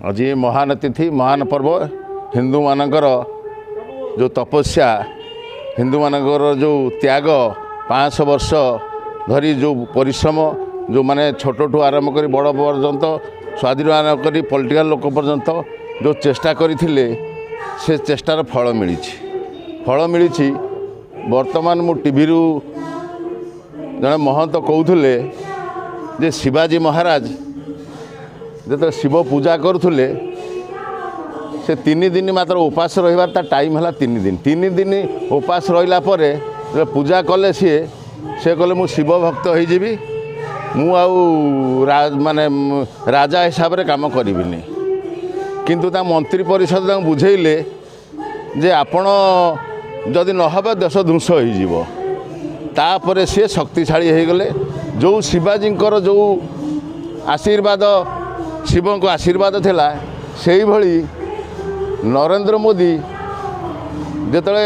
आज महान तिथि महान पर्व हिंदू मानकर जो तपस्या हिंदू मानकर जो त्याग 500 वर्ष धरी जो परिश्रम जो माने छोट ठू आरंभ कर बड़ पर्यंत स्वाधीन आरंभ कर पॉलिटिकल लोक पर्यंत जो चेष्टा करथिले से चेष्टार फल मिली वर्तमान मु टीवी रु जड़े महंत कहते जे शिवाजी महाराज जो शिव पूजा करुले से 3 दिन मात्र उपास रही टाइम है 3 दिन उपास रहा पूजा कले सी से कहले मु शिव भक्त होइजिबी मु माने राजा हिसाब रे काम करिबिनी किंतु ता मंत्री परिषद बुझेइले जे आपण जदि नहबे देश ध्वंस होइजिबो तापर सी शक्तिशाली हो गले जो शिवाजी जो आशीर्वाद शिव को आशीर्वाद थिला सेही भली नरेंद्र मोदी जेतले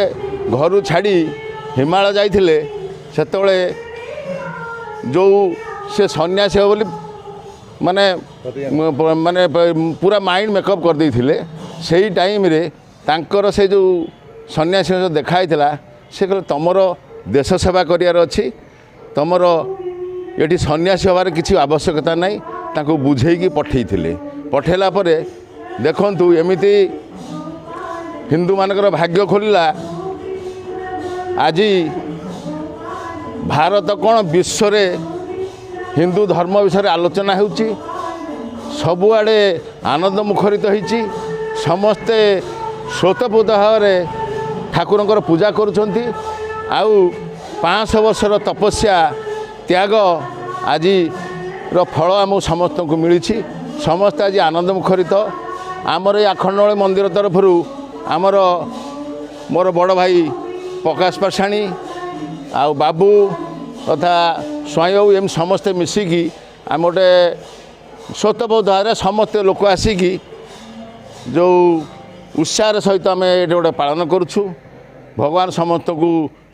घर छाड़ी हिमालय जाइथिले सेतले जो से सन्यासी हो बोली माने माने पूरा माइंड मेकअप कर देथिले सेही टाइम रे तांकर से जो सन्यासी जो देखाई से कहले तमर देश सेवा करियार अछि तमर ये सन्यासी होबार किसी आवश्यकता नहीं तांको बुझेकी पठेला परे देखंतु एमिति हिंदू मानकर भाग्य खोलिला आज भारत कौन विश्व रे हिंदू धर्म विषय आलोचना होउची सबुआड़े आनंद मुखरित होइची समस्ते स्वतःपूत भाव ठाकुरंकर पूजा करुछंती आउ 500 वर्षर तपस्या त्याग आज फल आम समस्त को मिली समस्त आज आनंद मुखरित आमर ये आखंडवाली मंदिर तरफ आमर मोर बड़ भाई प्रकाश पाषाणी आ बाबू तथा स्वयं एम समस्ते मिसिकी आम गोटे स्वतःबोध समस्त लोक आसिकी जो उत्साह सहित आम ये गोटे पालन करुछु भगवान समस्त को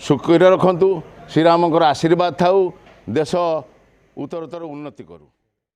सुखी रखंतु श्रीरामकर आशीर्वाद थाऊ देश उत्तरोत्तर उन्नति करू।